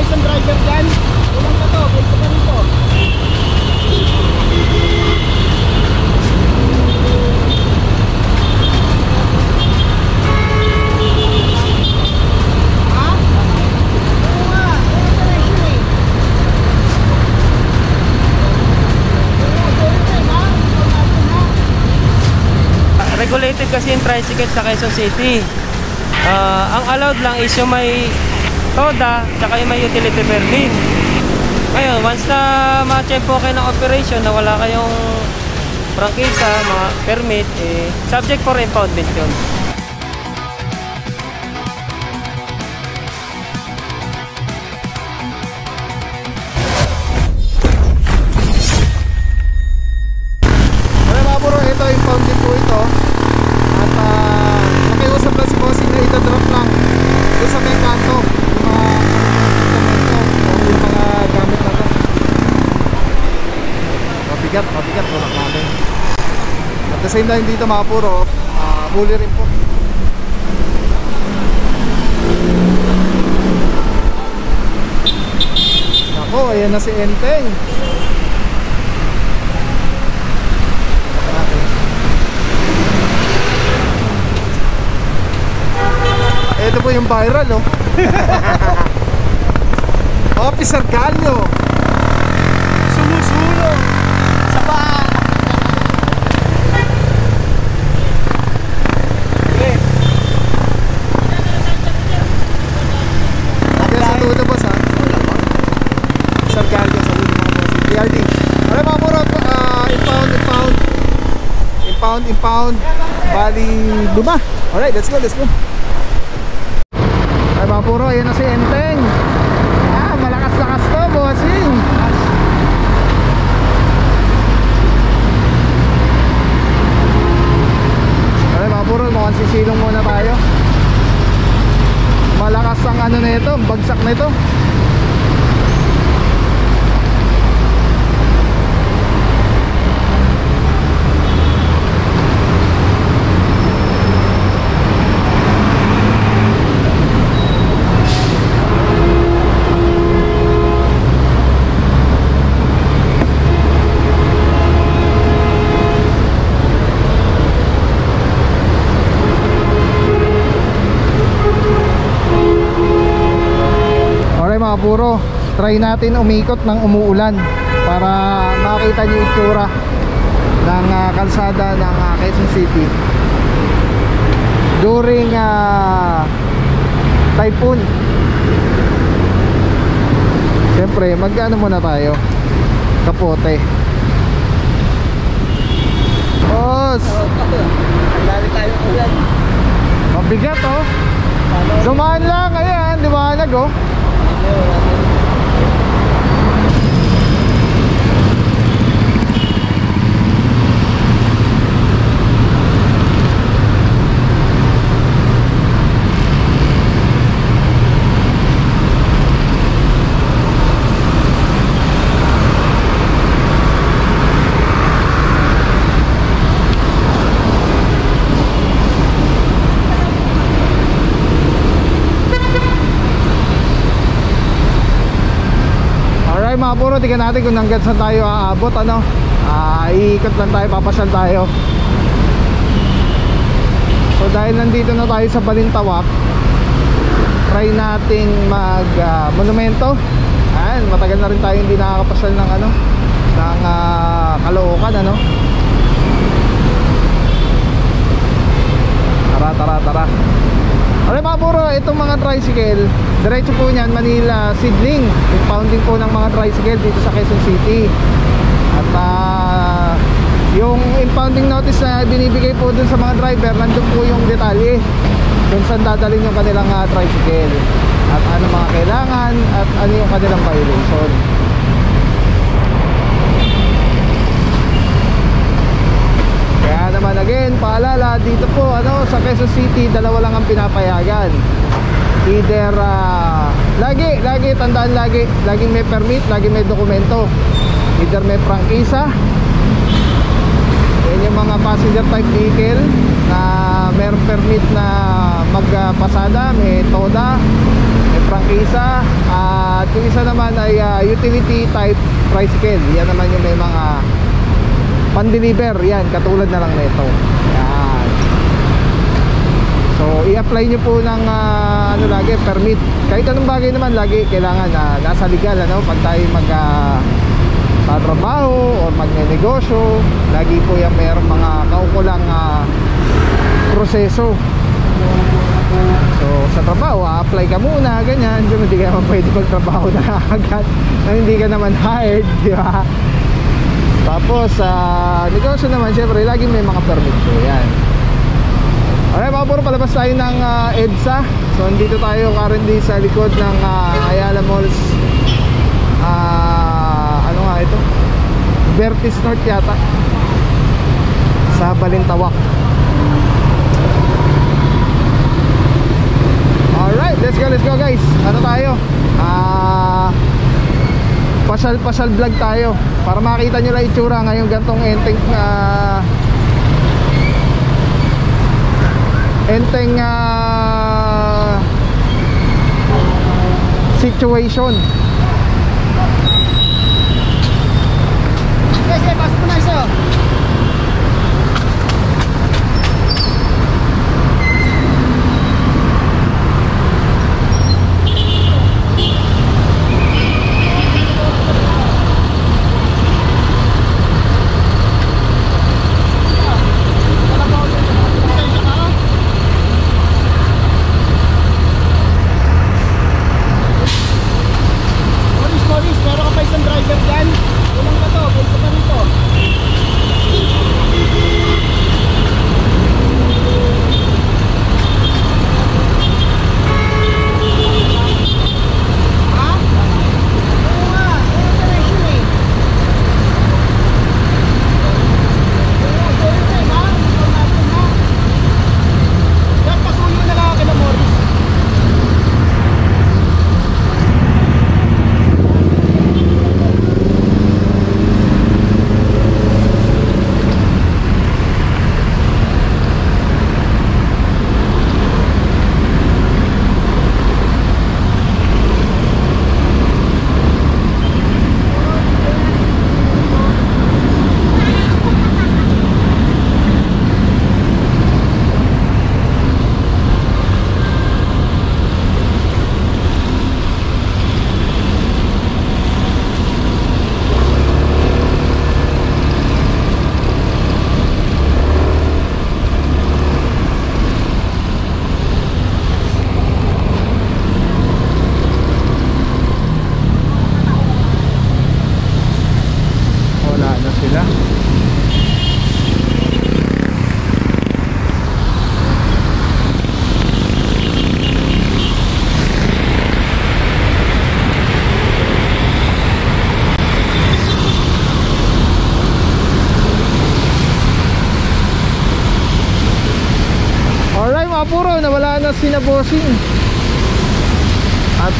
isang driver dyan. Ulang ka to, bulto ka rito. Regulated kasi yung tricycle sa Quezon City. Ang allowed lang is yung may TODA tsaka yung may utility permit. Ngayon, once na ma-check po kayo ng operation na wala kayong prangkisa, mga permit, subject for impoundment yun. Ito, impounded po ito. At nakiusap lang si bossing na ito-drop lang doon sa may kanto yung mga gamit na ito. Mabigat tulak namin. At the same time dito mga puro huli rin po. Ako, ayan na si Enteng. Ito po yung viral, oh. Officer Gallo sumusulong sa paa. Okay. Ate sa tuto boss, ha? Officer Gallo sa ulo mga boss. PRD. Alright mga puro, impound bali luma. Alright, let's go. Ay mga puro, ayan na si Enteng. Malakas-lakas to, bossing. Ay mga puro, mukhang sisilong muna tayo. Malakas ang ano na ito, bagsak na ito. Mga puro, try natin umikot ng umuulan para makita nyo yung itsura ng kalsada ng Quezon City during typhoon. Siyempre mag-ano muna tayo, kapote. Mabigat, oh. Dumaan lang, ayan, liwanag, oh. Mga puro, tingnan natin kung hanggang saan tayo aabot, ano. Iikot lang tayo, papasyal tayo. So dahil nandito na tayo sa Balintawak, try nating mag monumento. Ayan, matagal na rin tayo hindi nakakapasyal ng ano, ng Caloocan, ano. Tara. Alright mga puro, itong mga tricycle, diretso po niyan Manila Sidling. Impounding po ng mga tricycle dito sa Quezon City. At yung impounding notice na binibigay po dun sa mga driver, nandun po yung detalye kung saan dadalhin yung kanilang tricycle, at ano mga kailangan, at ano yung kanilang violation. Kaya naman again, paalala, dito po ano, sa Quezon City, dalawa lang ang pinapayagan. Either lagi tandaan, laging may permit, laging may dokumento. Either may prangkisa, yan yung mga passenger type vehicle na mayroong permit na magpasada, may TODA, may prangkisa. At yung isa naman ay utility type tricycle. Yan naman yung may mga pan-deliver. Yan, katulad na lang nito. Yan. So i-apply nyo po ng ano lagi, permit. Kahit anong bagay naman lagi kailangan nasa legal, ano, pag tayo tatrabaho o magnenegosyo, lagi po yung mayroong mga kaukulang proseso. So sa trabaho, apply ka muna, ganyan. Diyan hindi ka naman pwede magtrabaho na agad na hindi ka naman hired, di ba? Tapos negosyo naman, syempre lagi may mga permit po. Yan. Okay mga puro, palabas tayo ng EDSA. So nandito tayo currently sa likod ng Ayala Malls. Ano nga ito? Vertis North yata, sa Balintawak. Alright, let's go guys. Ano tayo? Pasal vlog tayo para makita nyo lang itsura ngayong gantong enteng situation. Yes, pasok mo na iso. Police, meron ka pa isang driver dyan. Ulang ka to, bulsa ka rito. Ha? Oo nga, operation eh. Oo, sorry time ha. Ikaw natin ha. Yan, pasuyo na lang kina Morris. Wala na sila. Alright mga puro, nawala na si Bossing. At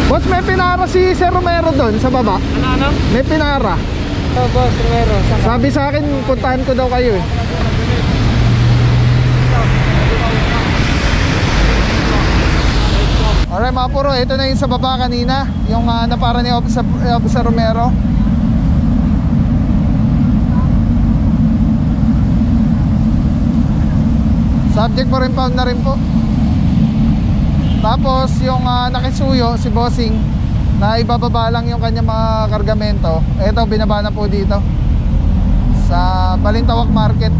boss, may pinara si Sir Romero doon sa baba. Ano? May pinara. Oh, boss, meron. Sabi sa akin, puntahan ko daw kayo eh. Alright mga puro, ito na yung sa baba kanina, yung napara ni Officer Romero. Subject for impound na rin po. Tapos yung nakisuyo si Bossing, na ibababa lang yung kanyang mga kargamento. Ito, binaba na po dito sa Balintawak Market.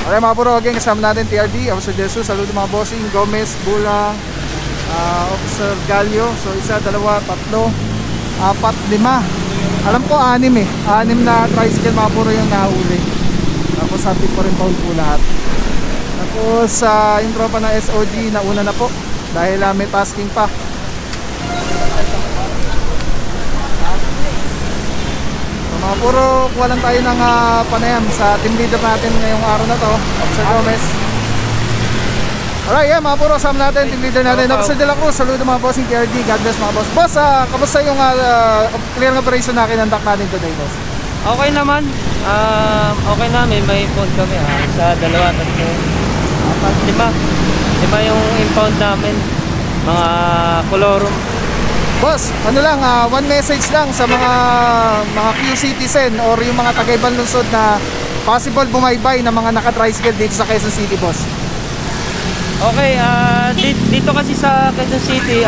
Okay mga puro, again kasama natin TRD, Officer Jesus, saludo mga bossing, Gomez, Bulang, Officer Gallo. So isa, dalawa, tatlo, apat, lima. Alam ko anim eh, anim na tricycle mga puro yung nahuli. Tapos sabi ko rin paul po lahat. Tapos yung tropa ng SOG nauna na po dahil may tasking pa. Mga puro, kuha lang tayo ng panayam sa team leader natin ngayong araw na to, Officer Gomez. Alright, yeah, mga puro, kasama natin, team leader natin, Officer De La Cruz. Saludo mga bossing TRD, God bless mga boss. Boss, kamusta yung clearing operation na kinandak natin today, boss? Okay naman. Okay na, may impound kami sa dalawa, tatlo, apat, lima. Lima yung impound namin. Mga kolorum. Boss, ano lang, one message lang sa mga Q citizen or yung mga taga-ibang lungsod na possible bumaybay ng mga naka-tricycle dito sa Quezon City, boss. Okay, dito kasi sa Quezon City,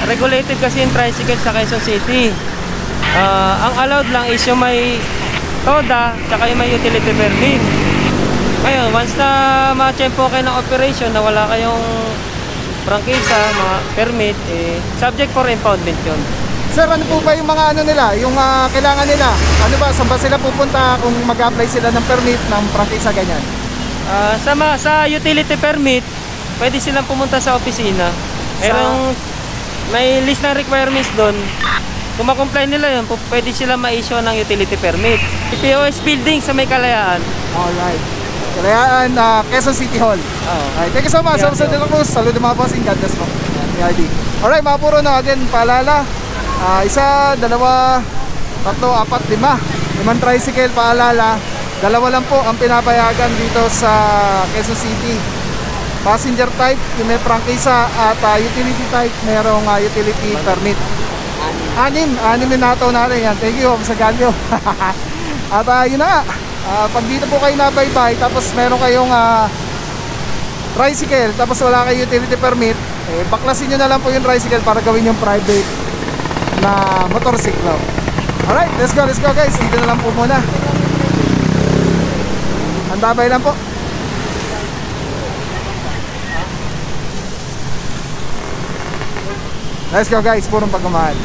regulated kasi yung tricycle sa Quezon City. Ang allowed lang is yung may TODA tsaka yung may utility permit. Ngayon, once na ma-tempo kayo ng operation na wala kayong prangkisa, mga permit, subject for impoundment yun. Sir, ano po ba yung mga ano nila, yung kailangan nila? Ano ba, saan ba sila pupunta kung mag-apply sila ng permit, ng prangkisa, ganyan? Sa utility permit, pwede silang pumunta sa opisina. Merong may list ng requirements doon. Kung ma-comply nila yun, pwede sila ma-issue ng utility permit. POS building sa may Kalayaan. Alright. Kalayaan, Quezon City Hall. Alright, thank you so much, Officer De La Cruz. Saludo mga bossing, God bless po. TRD. Alright, mga puro na, again, paalala. Isa, dalawa, tatlo, apat, lima. Limang tricycle, paalala. Dalawa lang po ang pinapayagan dito sa Quezon City. Passenger type, yung may prangkisa, at utility type, merong utility permit. Anim yung nataw natin yan. Thank you, Officer Gallo. At yun na nga, pag dito po kayo nabaybay, tapos meron kayong tricycle, tapos wala kayong utility permit, baklasin nyo na lang po yung tricycle para gawin yung private na motorsiklo. Alright, let's go guys. Dito na lang po muna. Andabay lang po. Let's go guys, purong pagmamahal.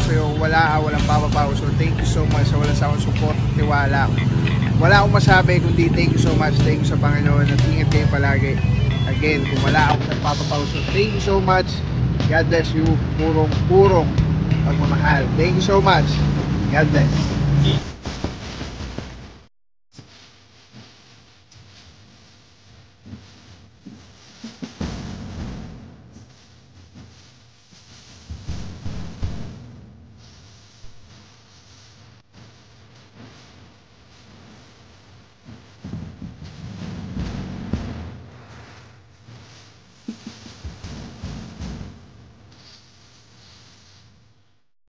sa'yo, walang papapaw. So thank you so much sa walang sawang support, tiwala. Wala akong masabi kundi thank you so much. Thank you sa Panginoon at ingat kayo palagi. Again, kung wala akong nagpapapaw, so thank you so much. God bless you. Purong pagmamahal. Thank you so much. God bless.